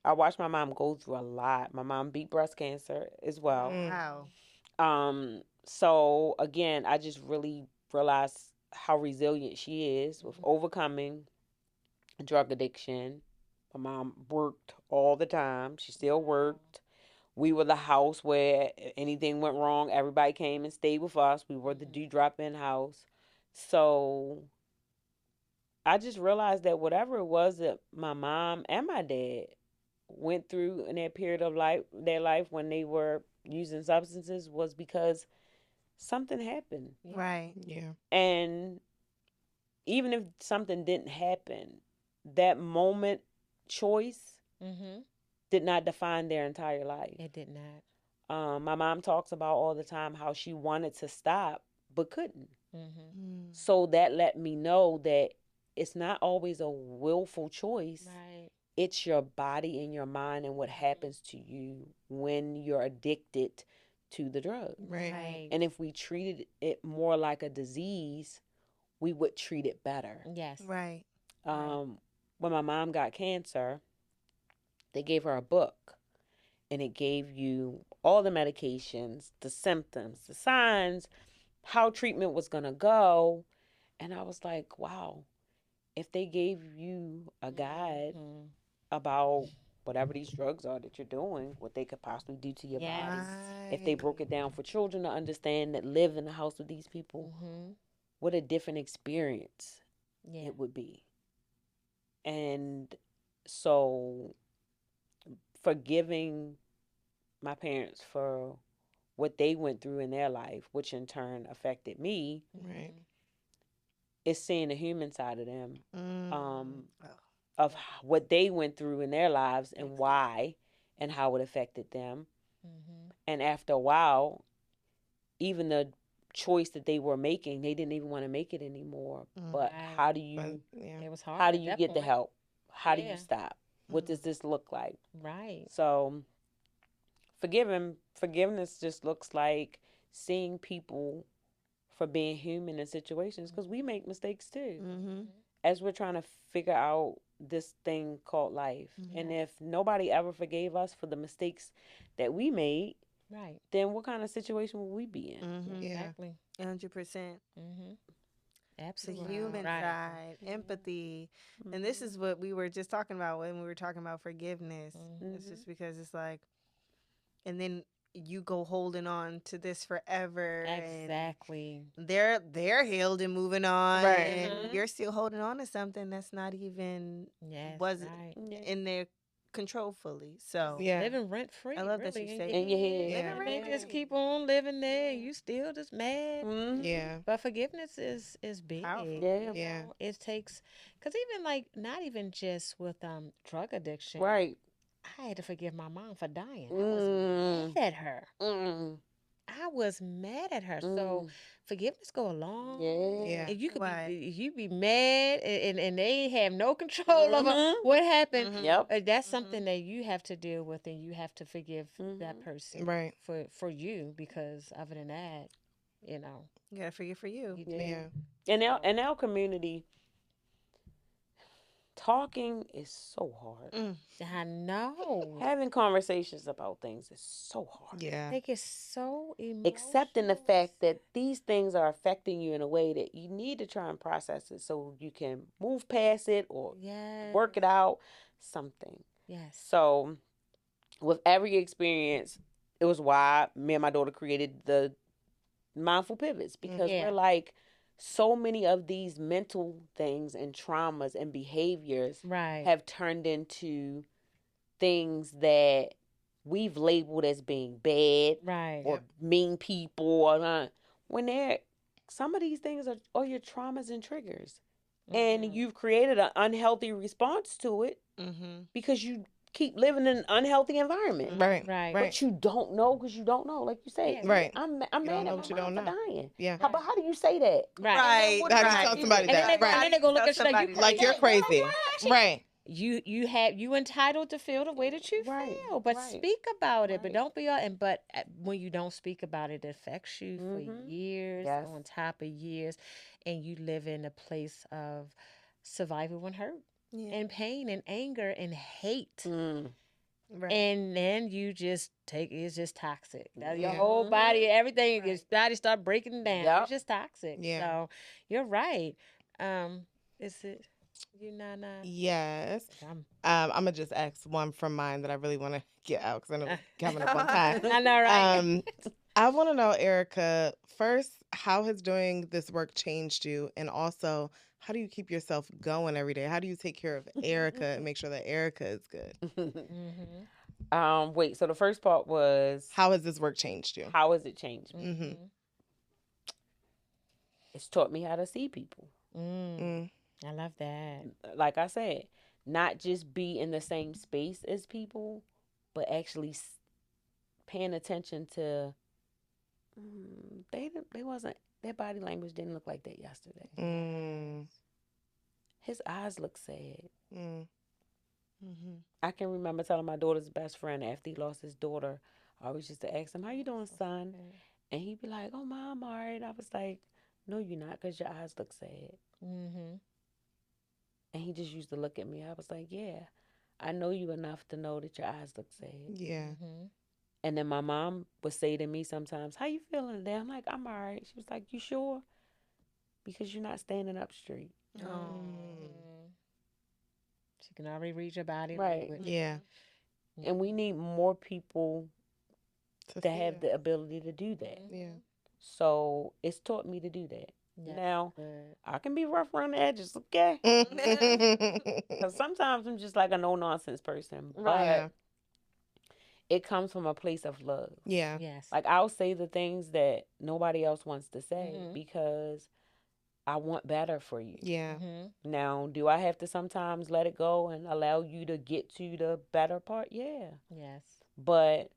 I watched my mom go through a lot. My mom beat breast cancer as well. Wow. So again, I just really realized how resilient she is with overcoming drug addiction. My mom worked all the time. She still worked. We were the house where anything went wrong, everybody came and stayed with us. We were the drop-in house. So I just realized that whatever it was that my mom and my dad went through in that period of their life when they were using substances was because something happened. Right. Yeah. And even if something didn't happen, that moment choice Mm-hmm. did not define their entire life. It did not. My mom talks about all the time how she wanted to stop but couldn't. Mm-hmm. So that let me know that it's not always a willful choice. Right. It's your body and your mind and what happens to you when you're addicted to the drug. Right. And if we treated it more like a disease, we would treat it better. Yes. Right. When my mom got cancer, they gave her a book, and it gave you all the medications, the symptoms, the signs, how treatment was going to go. And I was like, wow, if they gave you a guide Mhm. about whatever these drugs are that you're doing, what they could possibly do to your Yes. body, if they broke it down for children to understand that live in the house with these people, Mm-hmm. what a different experience Yeah. it would be. And so forgiving my parents for what they went through in their life, which in turn affected me, Right. is seeing the human side of them, Oh. of what they went through in their lives and why and how it affected them. Mm-hmm. And after a while, even the choice that they were making, they didn't even want to make it anymore. But Right. how do But you yeah. It was hard. how do at you that get the point. help? How do Yeah. you stop? What does this look like? Right. So forgiveness just looks like seeing people for being human in situations, because we make mistakes too, Mm-hmm. as we're trying to figure out this thing called life. And if nobody ever forgave us for the mistakes that we made, Right. then what kind of situation will we be in? Mm-hmm. Yeah. Exactly. 100%. Mm-hmm. The Absolutely. human Right. side, empathy. And this is what we were just talking about when we were talking about forgiveness. It's just because it's like, and then you go holding on to this forever. Exactly. And they're healed and moving on. Right. And you're still holding on to something that's not even Yes. wasn't Right. in their control fully. So Yeah. Living rent free. I love that really, you say In your head. Yeah. living Yeah. And they rent just free. keep on living there. You still just mad. Yeah. But forgiveness is big. Powerful. Yeah. Yeah. It takes, because even like not even just with drug addiction. Right. I had to forgive my mom for dying. I Mm. was mad at her. Mm. I was mad at her. So forgiveness go a long way. Yeah. And you could Right. you be mad and they have no control over what happened. Yep. That's something that you have to deal with, and you have to forgive that person Right. for you, because other than that, you know, You gotta forgive for you. you do. Yeah. In our community, talking is so hard. I know. Having conversations about things is so hard. Yeah. They get so emotional. Accepting the fact that these things are affecting you in a way that you need to try and process it so you can move past it or Yes. work it out, something. Yes. So, with every experience, it was why me and my daughter created the mindful pivots, because Yeah. we're like, so many of these mental things and traumas and behaviors Right. have turned into things that we've labeled as being bad Right. or mean people, or when they're, some of these things are your traumas and triggers, and you've created an unhealthy response to it because you keep living in an unhealthy environment. Right. Right. Right. But you don't know, because you don't know, like you say. Yeah. Right. I'm You mad don't at know my what you mom don't for know. dying. Yeah. But how do you say that? Right. Right. What How do do you I tell do? somebody And then that? they, Right. and then they go look at you like you Like you're crazy. Right. you entitled to feel the way that you Right, feel, but right, speak about it. But right. don't be all. And but when you don't speak about it, it affects you for years Yes. on top of years, and you live in a place of survival and hurt and pain and anger and hate. Right. And then you just it's just toxic. Now your Yeah. whole body, everything, your body start breaking down. Yep. It's just toxic. Yeah. So you're right. Is it you, Nana? Yes. I'm I'm gonna just ask one from mine that I really want to get out because I know we're coming up on time. I know, right? I want to know, Erica, first, how has doing this work changed you? And also, how do you keep yourself going every day? How do you take care of Erica and make sure that Erica is good? Wait, so the first part was, How has this work changed you? how has it changed me? Mm-hmm. It's taught me how to see people. I love that. Like I said, not just be in the same space as people, but actually paying attention to. They wasn't, their body language didn't look like that yesterday. His eyes look sad. I can remember telling my daughter's best friend after he lost his daughter, I always used to ask him, "How you doing, son?" And he'd be like, "Oh, Mom, all right." I was like, "No, you're not, because your eyes look sad." And he just used to look at me. I was like, "Yeah, I know you enough to know that your eyes look sad." Yeah. And then my mom would say to me sometimes, "How you feeling today?" I'm like, "I'm all right." She was like, "You sure? Because you're not standing up straight." She can already read your body Right. language. Yeah. And we need more people To to see have it. the ability to do that. Yeah. So it's taught me to do that. Yes, Now, good. I can be rough around the edges, okay? Because sometimes I'm just like a no-nonsense person. But Yeah. it comes from a place of love. Yeah. Yes. Like, I'll say the things that nobody else wants to say Mhm. because I want better for you. Yeah. Now, do I have to sometimes let it go and allow you to get to the better part? Yeah. Yes. But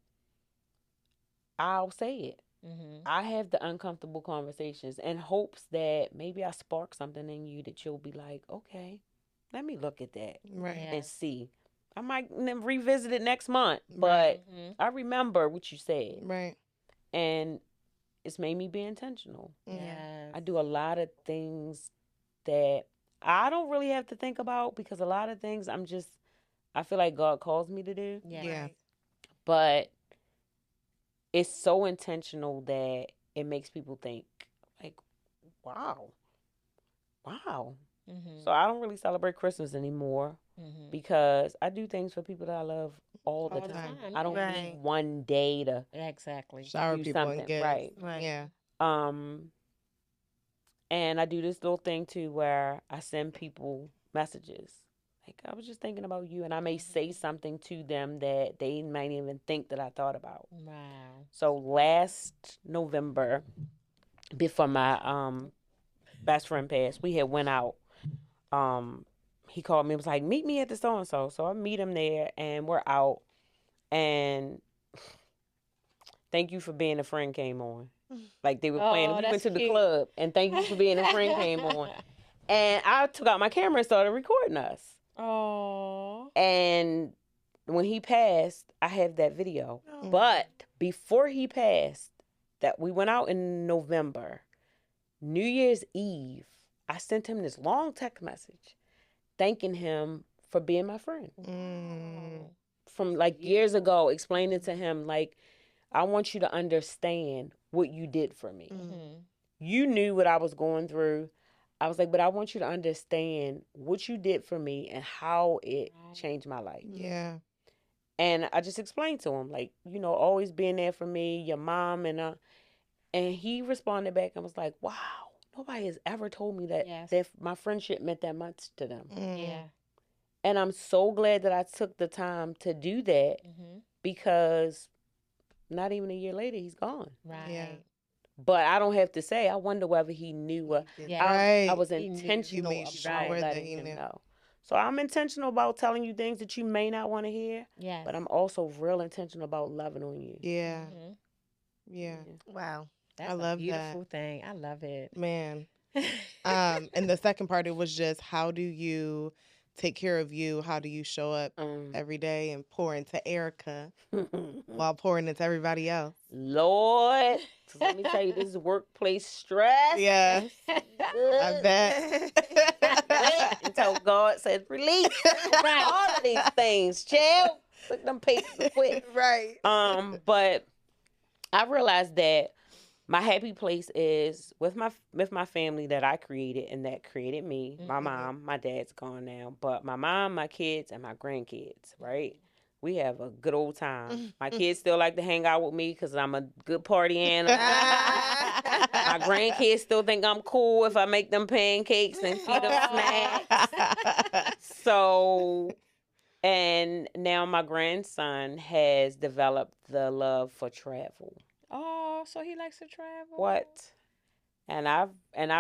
I'll say it. Mm-hmm. I have the uncomfortable conversations in hopes that maybe I spark something in you that you'll be like, okay, let me look at that Right. and see. I might revisit it next month, but Right. I remember what you said. Right. And it's made me be intentional. Yes. I do a lot of things that I don't really have to think about because a lot of things I feel like God calls me to do. Yes. Yeah. But it's so intentional that it makes people think, like, wow. Mm-hmm. So I don't really celebrate Christmas anymore because I do things for people that I love all the time. I don't need one day to Exactly. Shower do people something. and gifts. Right. Yeah. And I do this little thing too where I send people messages. Like, I was just thinking about you, and I may say something to them that they might even think that I thought about. Wow. So last November, before my best friend passed, we had went out. He called me and was like, "Meet me at the so and so." So I meet him there, and we're out. And "Thank You for Being a Friend" came on. Like, they were playing. We went to the club, and "Thank You for Being a Friend" came on. And I took out my camera and started recording us. Oh. And when he passed, I have that video. Oh. But before he passed, that we went out in November, New Year's Eve, I sent him this long text message thanking him for being my friend. From like years ago, explaining to him, like, I want you to understand what you did for me. You knew what I was going through. I was like, but I want you to understand what you did for me and how it changed my life. Yeah. And I just explained to him, like, always being there for me, your mom, and he responded back and was like, wow, nobody has ever told me that my friendship meant that much to them. Yeah. And I'm so glad that I took the time to do that because not even a year later, he's gone. Right. Yeah. But I don't have to say, I wonder whether he knew. Right. I was You intentional made about sure that letting he him knew. know. So I'm intentional about telling you things that you may not want to hear. Yes. But I'm also real intentional about loving on you. Yeah. Yeah. Wow. That's I love a beautiful thing. I love it. Man. And the second part, it was just, how do you take care of you? How do you show up every day and pour into Erica while pouring into everybody else? Lord, let me tell you, this is workplace stress. Yes. I bet. Until God says release all of these things, child. Look, them papers are quit. Right. But I realized that my happy place is with my family that I created and that created me. My mom, my dad's gone now, but my mom, my kids, and my grandkids, right? We have a good old time. My kids still like to hang out with me because I'm a good party animal. My grandkids still think I'm cool if I make them pancakes and feed them snacks. So, and now my grandson has developed the love for travel. Oh, so he likes to travel. What? And I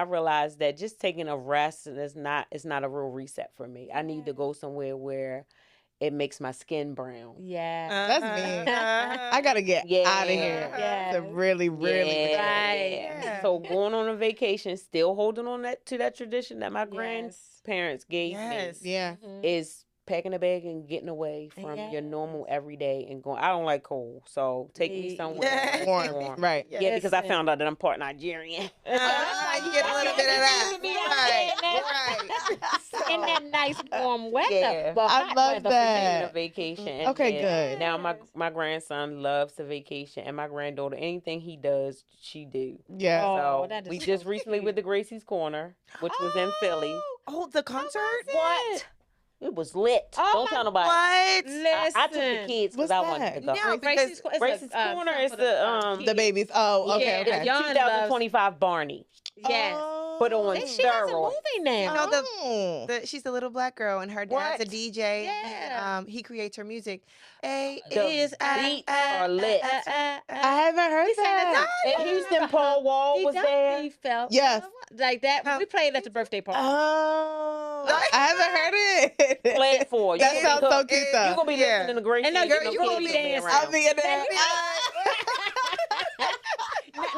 realized that just taking a rest is not a real reset for me. I need to go somewhere where it makes my skin brown. Yeah. That's me. I gotta get out of here. Yeah. To really, really. Right. Yeah. So going on a vacation, still holding on to that tradition that my Yes. grandparents gave Yes. me, Yeah. Mhm. is packing a bag and getting away from your normal everyday and going. I don't like cold, so take me somewhere Yeah. Warm. Right. Yeah, because I Listen. found out that I'm part Nigerian. You get a little bit of that. Right. In that nice warm weather. Yeah. Well, I hot love weather. that. Taking a vacation. And Okay, then good. Now my grandson loves to vacation, and my granddaughter, anything he does, she do. Yeah. Oh, So that is we so just recently cute. with the Gracie's Corner, which was in Philly. Oh, the concert? What? It was lit. Oh Don't tell nobody. What? Listen. I took the kids because What's I wanted that? to go. No, Gracie's, because it's Gracie's a, Corner something is for the The babies. Oh, okay, Yeah, okay. the young 2025 Barney. Yes. Oh. Put on She has a steroids. movie now. You know, Oh. she's the little black girl, and her dad's a What? DJ. Yeah. And, he creates her music. A The is beats are lit. I haven't heard that. And Houston Paul Wall was there. Felt Yes. like that. We played at the birthday party. Oh. I haven't heard it. Play it for you. That sounds so cute though. You're going to be listening to Gracie. And no, Girl, you you gonna gonna be be dancing. I'll be in there.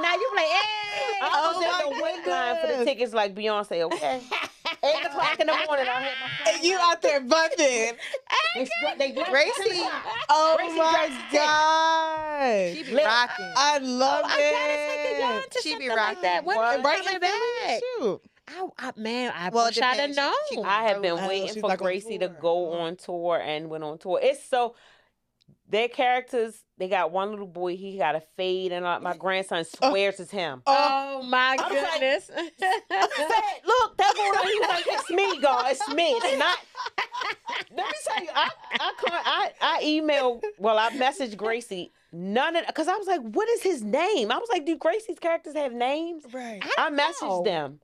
Now you play, hey! I was Oh in my the wait line for the goodness. tickets like Beyonce, okay? 8 o'clock in the morning, I had my And you out there bumping. They Gracie. Oh Gracie my She God. be rocking. I love I gotta take y'all it. into She be something like that. rocking. When What? is Right it in coming Philly, back? shoot. I Well, it wish I'd have depends. known. She- I have been Oh, waiting she's for like on Gracie to tour. go on tour and went on tour. It's so their characters. They got one little boy. He got a fade, and my grandson swears it's him. Oh my I was like- goodness. I said, "Look, that boy." He was like, "It's me, God. It's me. It's not." Let me tell you, I emailed. Well, I messaged Gracie. None of because I was like, "What is his name?" I was like, "Do Gracie's characters have names?" Right. I messaged know. them.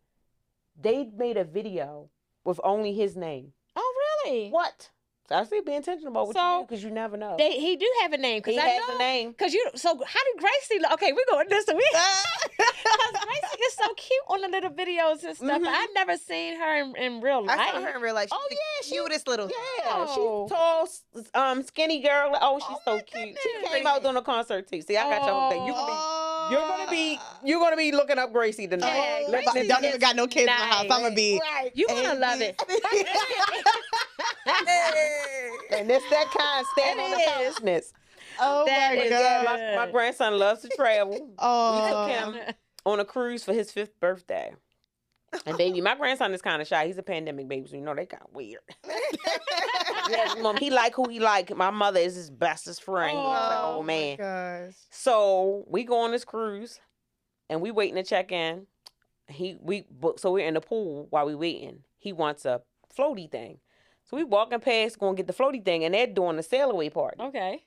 They made a video with only his name. Oh really? What? So I say be intentional about what you So, do because you never know. He do have a name He because I has know. a name. Cause so how did Gracie look? Okay, we're going this week. Because Gracie is so cute on the little videos and stuff. Mhm. I've never seen her in real life. I saw her in real life. She's Oh, the yeah, she- cutest little. Yeah, Oh. she's tall, skinny girl. Oh, she's so cute. She goodness. came out doing a concert too. See, I got your whole thing. You're gonna be looking up Gracie tonight. Yeah, Look, Gracie y'all is even got no kids in the house. I'm gonna be. Right. You gonna love it. And it's that kind stand on the It is. countenance. Oh That my is God. good. My grandson loves to travel. Oh. We took him on a cruise for his 5th birthday. And baby, my grandson is kind of shy. He's a pandemic baby, so you know they kind of weird. Yes, mom, he like who he like. My mother is his bestest friend. He's like, oh man. Gosh. So we go on this cruise, and we waiting to check in. So we're in the pool while we waiting. He wants a floaty thing, so we walking past, going to get the floaty thing, and they're doing the sail away party. Okay.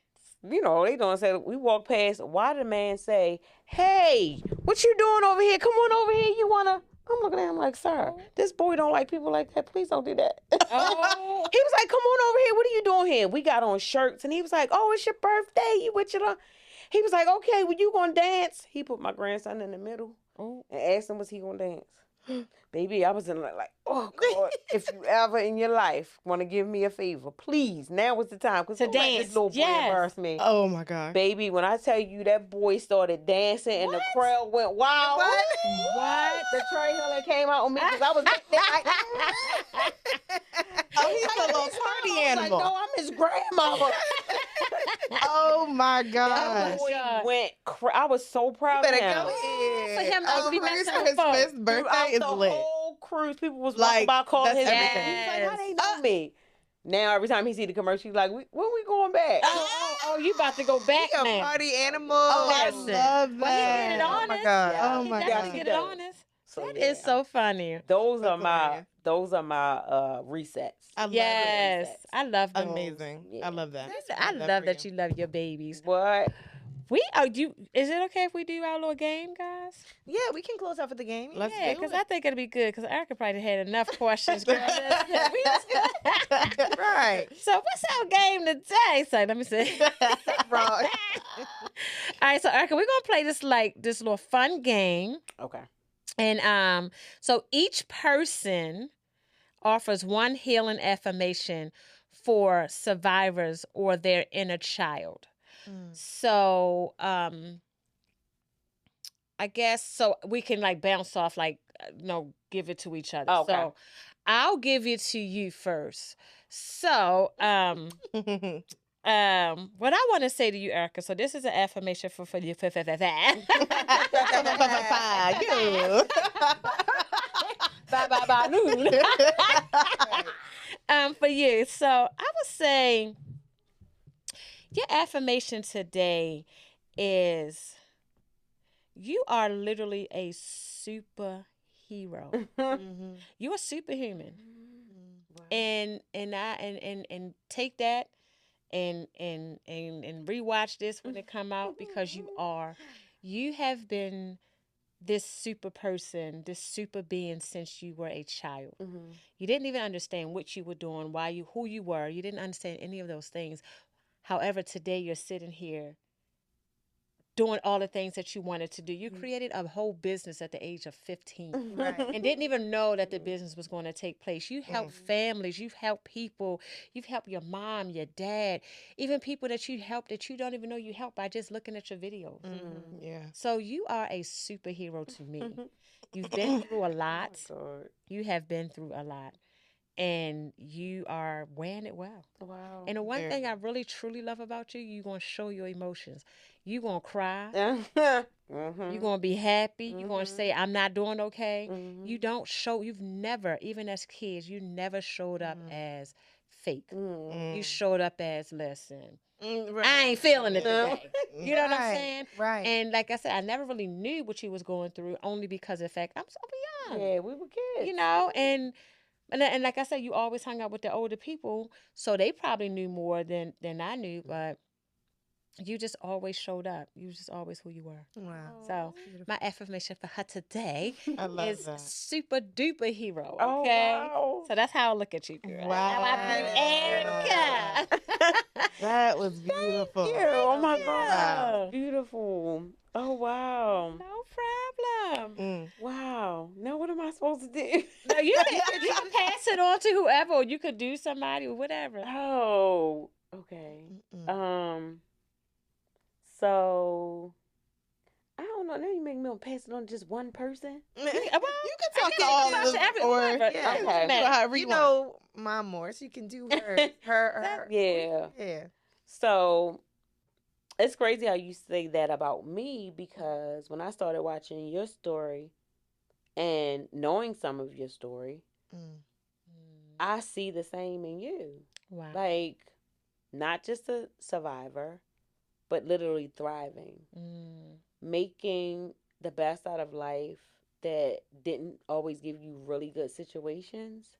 You know they doing sail. We walk past. Why did the man say, "Hey, what you doing over here? Come on over here. You wanna?" I'm looking at him like, "Sir, this boy don't like people like that. Please don't do that." Oh. He was like, "Come on over here. What are you doing here?" We got on shirts, and he was like, "Oh, it's your birthday. You with your?" He was like, "Okay, well, you gonna dance?" He put my grandson in the middle and asked him, "Was he gonna dance?" Baby, I was in like, "Oh God, if you ever in your life want to give me a favor, please, now was the time because To don't let dance, this little boy yes. embarrass me." Oh my God. Baby, when I tell you that boy started dancing and the crowd went wild. What? The trailer came out on me because I was back there like, Oh, he's a little party I was animal. like, no, I'm his grandmother. Oh my That gosh. boy God. went. I was so proud of Better him. go ahead. For him not to be Cruise messing for with his folks. 5th birthday Throughout is the lit. whole cruise, people was Like, walking by calling that's his everything. name. He's like, how they Yes. know me? Now every time he see the commercial, he's like, when we going back? Oh, you about to go back He a now. party animal. Oh, I Listen. love Well, he that. get it Oh honest. my God. Oh He my definitely God. get it honest. So, That yeah. is so funny. Those That's are my hilarious. resets. I love Yes, it. I love those. Amazing. Yeah. I love that. I love that you love your babies. What? Is it okay if we do our little game, guys? Yeah, we can close out with the game. Let's Yeah, do because it. I think it'll be good. Because Erica probably had enough questions. Girl. Right. So what's our game today? So let me see. Wrong. All right, so Erica, we're gonna play this little fun game, Okay. and so each person offers one healing affirmation for survivors or their inner child. So, I guess so we can like bounce off, like, give it to each other. Oh, okay. So I'll give it to you first. So, what I want to say to you, Erica, so this is an affirmation for you. You. Bye, noon. For you. So I would say your affirmation today is you are literally a superhero. You're a superhuman. Wow. And take that and rewatch this when it come out, because you have been this super person, this super being since you were a child. You didn't even understand what you were doing, who you were. You didn't understand any of those things. However, today you're sitting here doing all the things that you wanted to do. You created a whole business at the age of 15 and didn't even know that the business was going to take place. You helped families, you've helped people, you've helped your mom, your dad, even people that you helped that you don't even know you helped by just looking at your videos. Yeah. So you are a superhero to me. You've been through a lot. Oh my God. You have been through a lot. And you are wearing it well. Wow. And the one thing I really truly love about you, you're going to show your emotions. You're going to cry. You're going to be happy. You're going to say, I'm not doing okay. You've never, even as kids, you never showed up as fake. You showed up as, listen, I ain't feeling it today. You know what I'm saying? Right. And like I said, I never really knew what you was going through, only because of the fact I'm so young. Yeah, we were kids. And like I said, you always hung out with the older people, so they probably knew more than I knew, but you just always showed up. You was just always who you were. Wow. So my affirmation for her today I love is that. super duper hero. Oh, Okay. wow. So that's how I look at you, girl. Wow. How I view Erica. That was beautiful. Thank you. Oh my God. Wow. Beautiful. Oh wow. No problem. Wow. Now what am I supposed to do? No, you can pass it on to whoever, or you could do somebody or whatever. Oh, okay. So I don't know. Now you make me want to pass it on to just one person. You can talk to all of them, or Okay. however You you want. know Mom Morris, you can do her. Yeah. Yeah. So it's crazy how you say that about me, because when I started watching your story and knowing some of your story, I see the same in you. Wow. Like, not just a survivor, but literally thriving, making the best out of life that didn't always give you really good situations,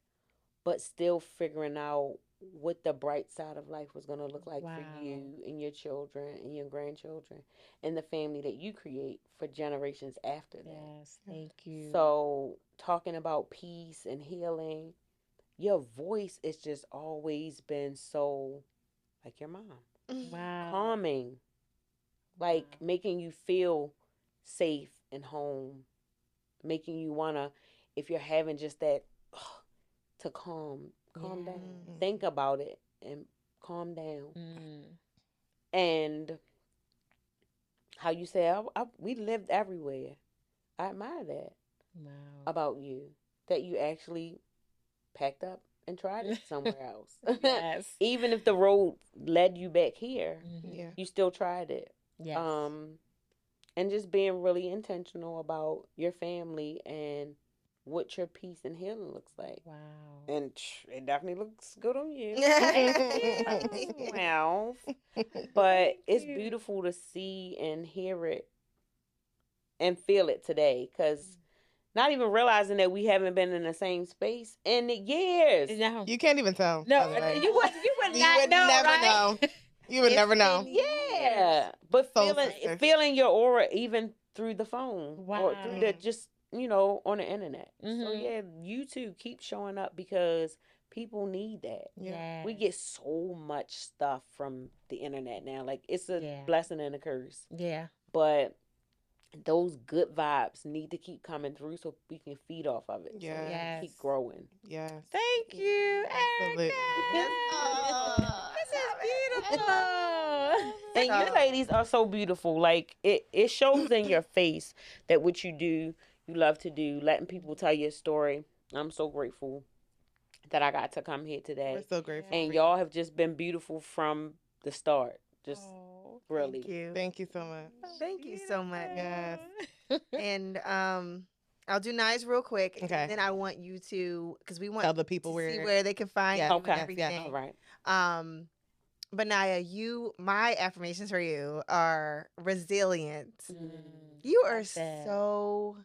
but still figuring out what the bright side of life was going to look like for you and your children and your grandchildren and the family that you create for generations after that. Yes, thank you. So, talking about peace and healing, your voice has just always been so like your mom. Wow. Calming. Like making you feel safe and home. Making you wanna, if you're having just that to calm down. Think about it and calm down. And how you say we lived everywhere. I admire that about you. That you actually packed up and tried it somewhere else. Yes. Even if the road led you back here, you still tried it. Yes. And just being really intentional about your family and what your peace and healing looks like. Wow. And it definitely looks good on you. Wow. But it's beautiful to see and hear it and feel it today, because not even realizing that we haven't been in the same space in years. No. You can't even tell. No, you would not know, never right? know. You would never know. Yeah. But feeling your aura even through the phone. Wow. Or through the just, on the internet. So yeah, you two keep showing up, because people need that. Yes. We get so much stuff from the internet now. Like, it's a blessing and a curse. Yeah. But those good vibes need to keep coming through so we can feed off of it. Yeah. So we can Yes. keep growing. Yes. Thank you, Absolutely. Erica. Oh, This is love beautiful. And you So- ladies are so beautiful. Like it shows in your face that what you do, you love to do, letting people tell your story. I'm so grateful that I got to come here We're today. so grateful. And for y'all have just been beautiful from the start. Just Oh, really. Thank you. Thank you so much. Thank you so much. Yes. And I'll do nice real quick. Okay. And then I want you to, because we want Tell the people to see where. where they can find Yes, you Okay. and yes, everything. yes. All right. But Naya, my affirmations for you are resilient. You are Love that. so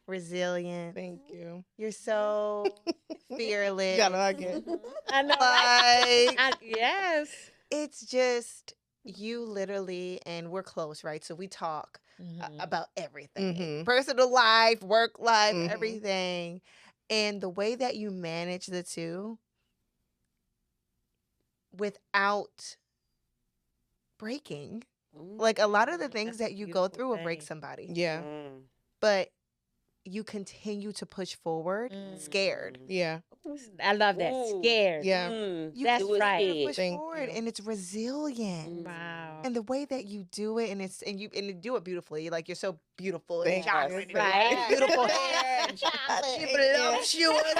resilient. Thank you. You're so fearless. You gotta like it. I know, right? Like, Yes. it's just you literally, and we're close, right? So we talk about everything, Mhm. personal life, work life, Mhm. everything. And the way that you manage the two without breaking, like a lot of the things That's that a you go beautiful through will break thing. somebody, Yeah. but you continue to push forward, scared. Yeah. I love that. Ooh. Scared. Yeah. You That's continue right. to push Thank forward, you. and it's resilient. Wow. And the way that you do it, and you do it beautifully. Like you're so beautiful and Thank chocolate, you. Right. beautiful hair, and voluptuous,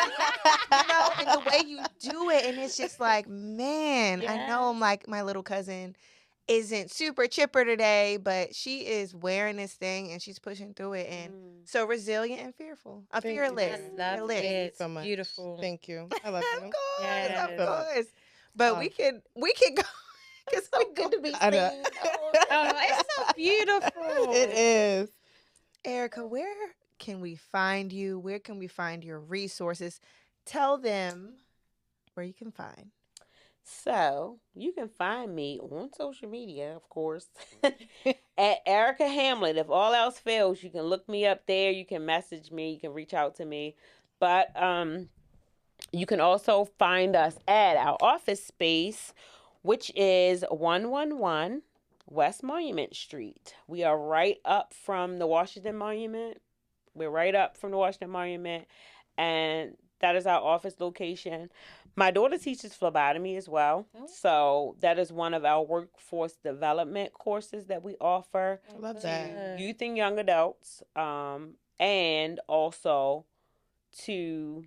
and the way you do it, and it's just like, man, I know, like my little cousin isn't super chipper today, but she is wearing this thing and she's pushing through it, and so resilient and fearful, Thank you. fearless. I love fearless. Thank you it. so much. Beautiful. Thank you. I love Of you. course, Yes. of course. But we can go. It's so good to be I know. seen. Oh, it's so beautiful. It is. Erica, where can we find you? Where can we find your resources? Tell them where you can find. So you can find me on social media, of course, at Erica Hamlett. If all else fails, you can look me up there. You can message me. You can reach out to me. But you can also find us at our office space, which is 111 West Monument Street. We are right up from the Washington Monument. We're right up from the Washington Monument, and that is our office location. My daughter teaches phlebotomy as well, so that is one of our workforce development courses that we offer I love to that. youth and young adults, and also to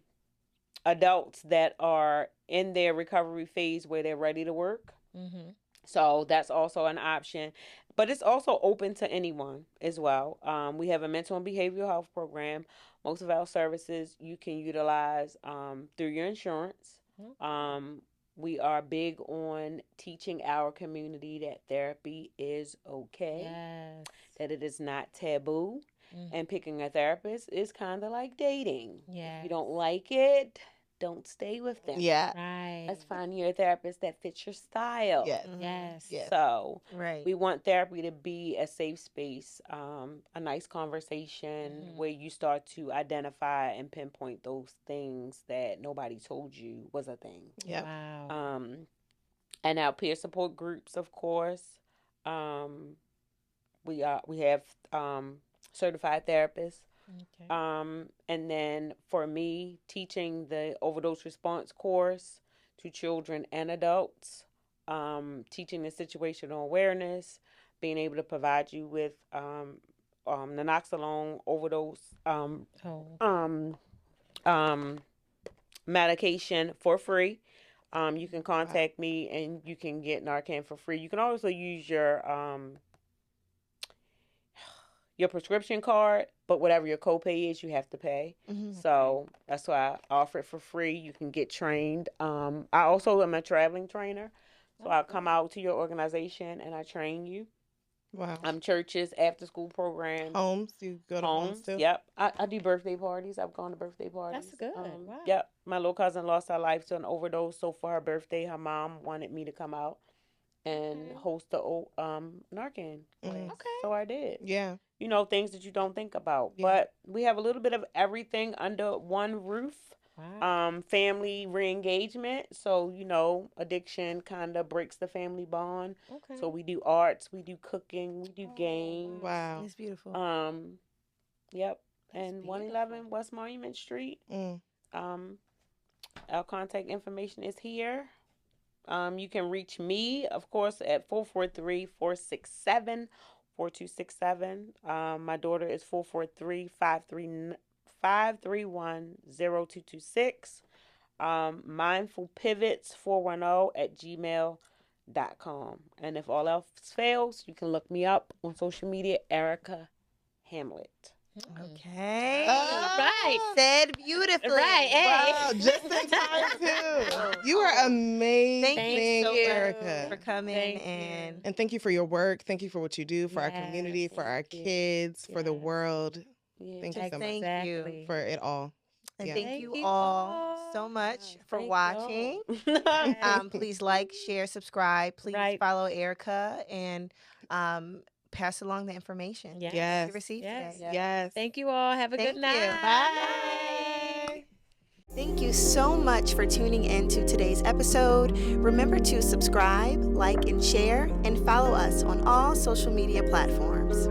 adults that are in their recovery phase where they're ready to work. Mm-hmm. So that's also an option, but it's also open to anyone as well. We have a mental and behavioral health program. Most of our services you can utilize through your insurance. We are big on teaching our community that therapy is okay, Yes. that it is not taboo, Mhm. and picking a therapist is kind of like dating. If Yes. you don't like it, don't stay with them. Yeah. Right. Let's find you a therapist that fits your style. Yes. Yes. Yes. So Right. we want therapy to be a safe space, a nice conversation where you start to identify and pinpoint those things that nobody told you was a thing. Yep. Wow. And our peer support groups, of course. We have certified therapists. Okay. And then for me, teaching the overdose response course to children and adults, teaching the situational awareness, being able to provide you with naloxone overdose medication for free. You can contact me and you can get Narcan for free. You can also use your prescription card, but whatever your copay is, you have to pay. So that's why I offer it for free. You can get trained. I also am a traveling trainer, so I'll come out to your organization and I train you. Wow. Churches, after school programs. Homes. You go to homes too? Yep. I do birthday parties. I've gone to birthday parties. That's good. Wow. Yep. My little cousin lost her life to an overdose. So for her birthday, her mom wanted me to come out and host the Narcan class. Okay. So I did. Yeah. You know, things that you don't think about. Yeah. But we have a little bit of everything under one roof. Wow. Family re-engagement. So, addiction kind of breaks the family bond. Okay. So we do arts, we do cooking, we do games. Wow. It's beautiful. Yep. That's And beautiful. 111 West Monument Street. Mm. Our contact information is here. You can reach me, of course, at 443-467-4267. My daughter is 443-531-0226. Mindful Pivots 410@gmail.com. And if all else fails, you can look me up on social media, Erica Hamlett. Okay. Right. Said beautifully. Right. Hey. Wow, just in time too. You are amazing, Thank you so much Erica. for coming Thank and you. And thank you for your work. Thank you for what you do for our Yes, community, for our thank you. kids, for the Yes. world, Yeah, Thank you so much. thank you. Exactly. for it all. And Yeah. thank you all so much for Thank watching. y'all. Please like, share, subscribe. Please Right. follow Erica and pass along the information Yes. Yes. you received Yes. today. Yes. Thank you all. Have a Thank good you. night. Bye. Thank you so much for tuning in to today's episode. Remember to subscribe, like, and share, and follow us on all social media platforms.